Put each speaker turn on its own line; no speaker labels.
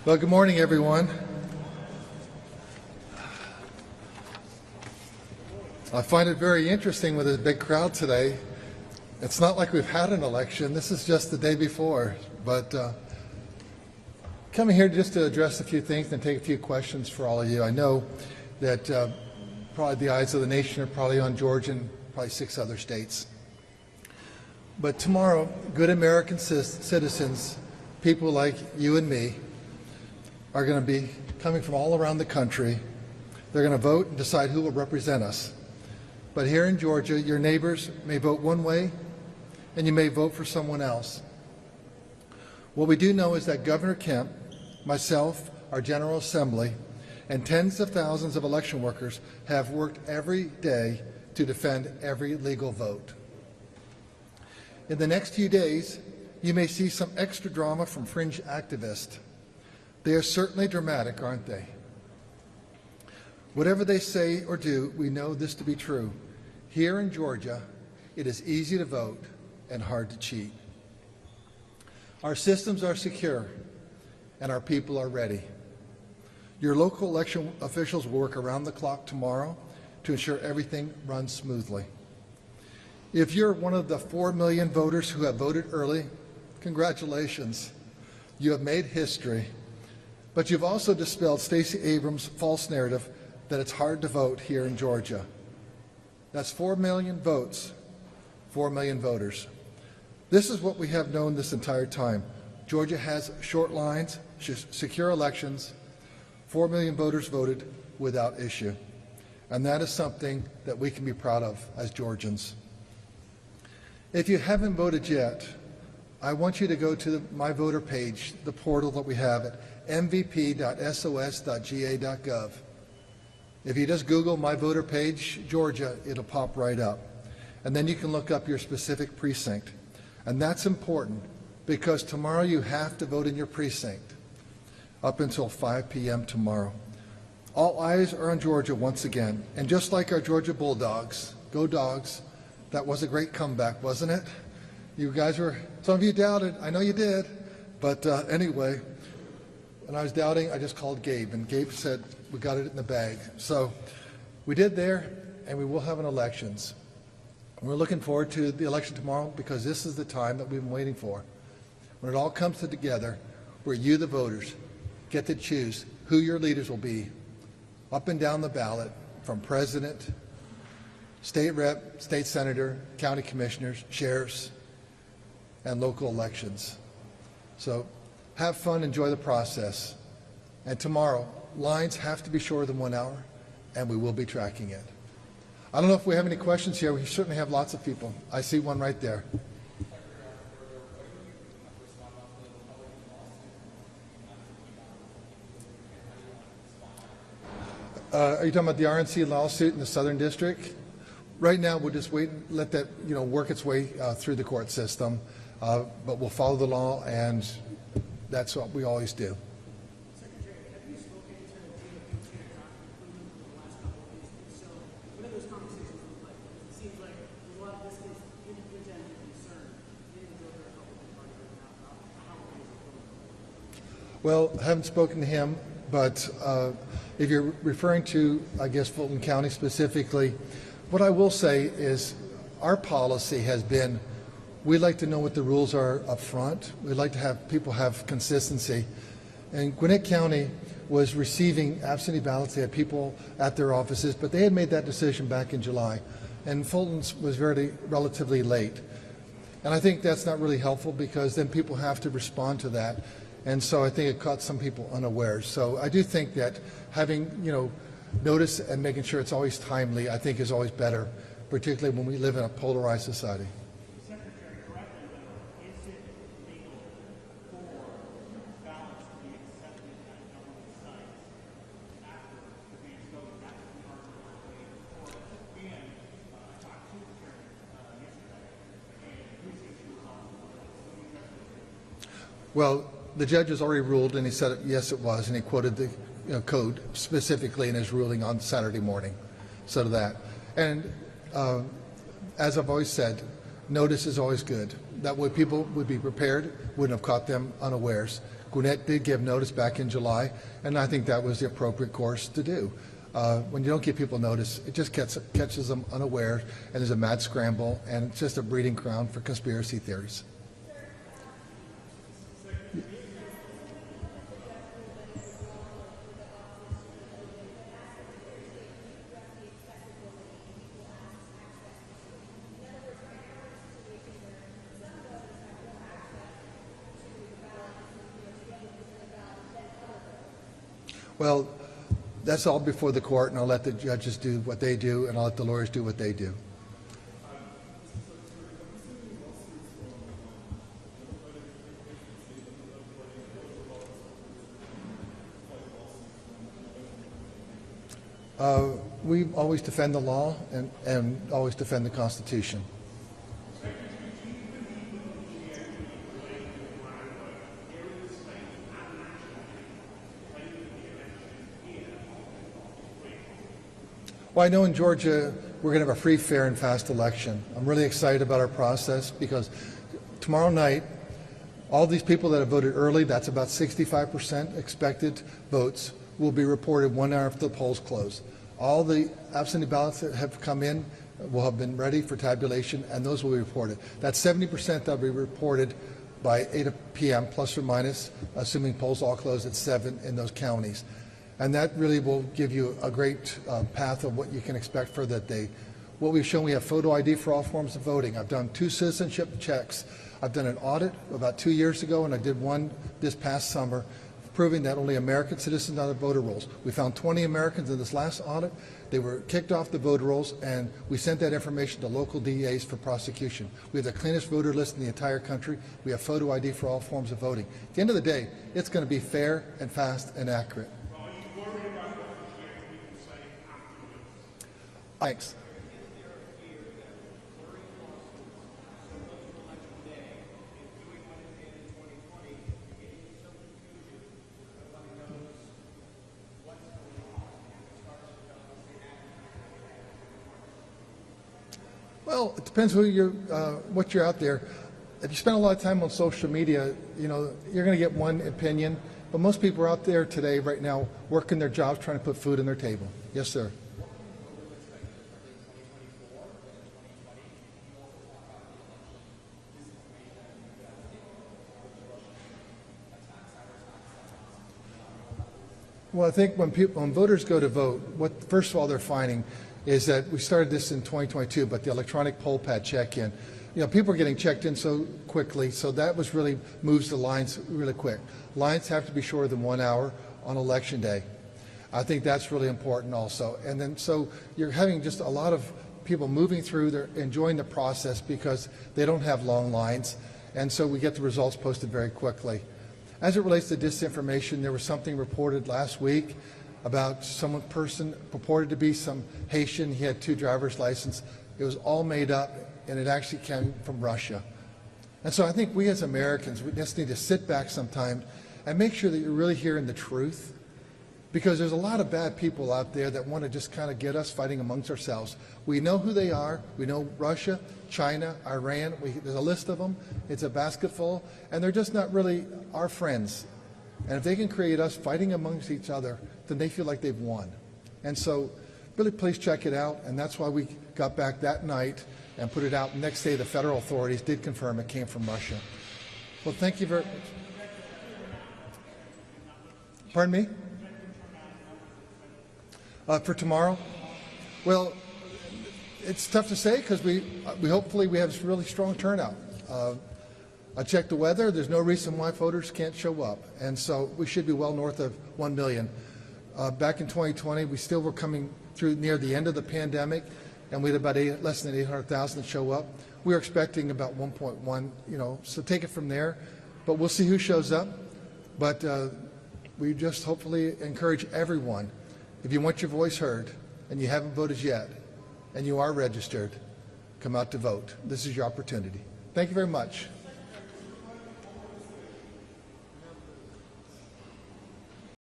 Well, good morning, everyone. I find it very interesting with this big crowd today. It's not like we've had an election. This is just the day before. But coming here just to address a few things and take a few questions for all of you. I know that probably the eyes of the nation are probably on Georgia and probably 6 other states. But tomorrow, good American citizens, people like you and me, are going to be coming from all around the country. They're going to vote and decide who will represent us. But here in Georgia, your neighbors may vote one way, and you may vote for someone else. What we do know is that Governor Kemp, myself, our General Assembly, and tens of thousands of election workers have worked every day to defend every legal vote. In the next few days, you may see some extra drama from fringe activists. They are certainly dramatic, aren't they? Whatever they say or do, we know this to be true. Here in Georgia, it is easy to vote and hard to cheat. Our systems are secure, and our people are ready. Your local election officials will work around the clock tomorrow to ensure everything runs smoothly. If you're one of the 4 million voters who have voted early, congratulations. You have made history. But you've also dispelled Stacey Abrams' false narrative that it's hard to vote here in Georgia. That's 4 million votes, 4 million voters. This is what we have known this entire time. Georgia has short lines, secure elections, 4 million voters voted without issue. And that is something that we can be proud of as Georgians. If you haven't voted yet, I want you to go to my voter page, the portal that we have at mvp.sos.ga.gov. If you just Google my voter page, Georgia, it'll pop right up. And then you can look up your specific precinct. And that's important because tomorrow you have to vote in your precinct up until 5 p.m. tomorrow. All eyes are on Georgia once again. And just like our Georgia Bulldogs, go Dogs, that was a great comeback, wasn't it? You guys were, some of you doubted, I know you did, but anyway, when I was doubting, I just called Gabe, and Gabe said, we got it in the bag. So we did there, and we will have an elections. We're looking forward to the election tomorrow because this is the time that we've been waiting for. When it all comes together, where you, the voters, get to choose who your leaders will be up and down the ballot, from president, state rep, state senator, county commissioners, sheriffs, and local elections. So have fun, enjoy the process. And tomorrow, lines have to be shorter than 1 hour, and we will be tracking it. I don't know if we have any questions here. We certainly have lots of people. I see one right there. Are you talking about the RNC lawsuit in the Southern District? Right now, we'll just wait and let that work its way through the court system. But we'll follow the law, and that's what we always do.
Secretary, have you spoken to the last couple of days? So what are those conversations look like? It seems like a lot of this is concern in Georgia.
Well, I haven't spoken to him, but if you're referring to, I guess, Fulton County specifically, what I will say is our policy has been we like to know what the rules are up front. We like to have people have consistency. And Gwinnett County was receiving absentee ballots. They had people at their offices, but they had made that decision back in July. And Fulton's was relatively late. And I think that's not really helpful because then people have to respond to that. And so I think it caught some people unawares. So I do think that having, notice and making sure it's always timely, I think is always better, particularly when we live in a polarized society. Well, the judge has already ruled, and he said, yes, it was, and he quoted the code specifically in his ruling on Saturday morning. So to that. And as I've always said, notice is always good. That way people would be prepared, wouldn't have caught them unawares. Gwinnett did give notice back in July, and I think that was the appropriate course to do. When you don't give people notice, it just catches them unaware, and there's a mad scramble, and it's just a breeding ground for conspiracy theories. Well, that's all before the court, and I'll let the judges do what they do, and I'll let the lawyers do what they do. We always defend the law and always defend the Constitution. Well, I know in Georgia we're going to have a free, fair, and fast election. I'm really excited about our process because tomorrow night, all these people that have voted early, that's about 65% expected votes, will be reported 1 hour after the polls close. All the absentee ballots that have come in will have been ready for tabulation, and those will be reported. That's 70% that will be reported by 8 p.m. plus or minus, assuming polls all close at 7 in those counties. And that really will give you a great path of what you can expect for that day. What we've shown, we have photo ID for all forms of voting. I've done 2 citizenship checks. I've done an audit about 2 years ago, and I did one this past summer, proving that only American citizens are on the voter rolls. We found 20 Americans in this last audit. They were kicked off the voter rolls, and we sent that information to local DAs for prosecution. We have the cleanest voter list in the entire country. We have photo ID for all forms of voting. At the end of the day, it's going to be fair and fast and accurate. Thanks. Well, it depends who you're, what you're out there. If you spend a lot of time on social media, you know, you're going to get one opinion. But most people are out there today, right now, working their jobs, trying to put food on their table. Yes, sir. Well, I think when voters go to vote, what first of all they're finding is that we started this in 2022, but the electronic poll pad check-in, you know, people are getting checked in so quickly, so that was really moves the lines really quick. Lines have to be shorter than 1 hour on election day. I think that's really important also. And then so you're having just a lot of people moving through, they're enjoying the process because they don't have long lines, and so we get the results posted very quickly. As it relates to disinformation, there was something reported last week about some person purported to be some Haitian. He had 2 driver's licenses. It was all made up, and it actually came from Russia. And so I think we as Americans, we just need to sit back sometime and make sure that you're really hearing the truth, because there's a lot of bad people out there that want to just kind of get us fighting amongst ourselves. We know who they are. We know Russia, China, Iran. There's a list of them. It's a basket full, and they're just not really our friends. And if they can create us fighting amongst each other, then they feel like they've won. And so really please check it out, and that's why we got back that night and put it out. The next day the federal authorities did confirm it came from Russia. Well, thank you very much. Pardon me? For tomorrow? Well, it's tough to say because we hopefully we have a really strong turnout. I checked the weather. There's no reason why voters can't show up, and so we should be well north of 1 million. Back in 2020, we still were coming through near the end of the pandemic, and we had about less than 800,000 show up. We were expecting about 1.1, you know, so take it from there. But we'll see who shows up. But we just hopefully encourage everyone, if you want your voice heard and you haven't voted yet and you are registered, come out to vote. This is your opportunity. Thank you very much.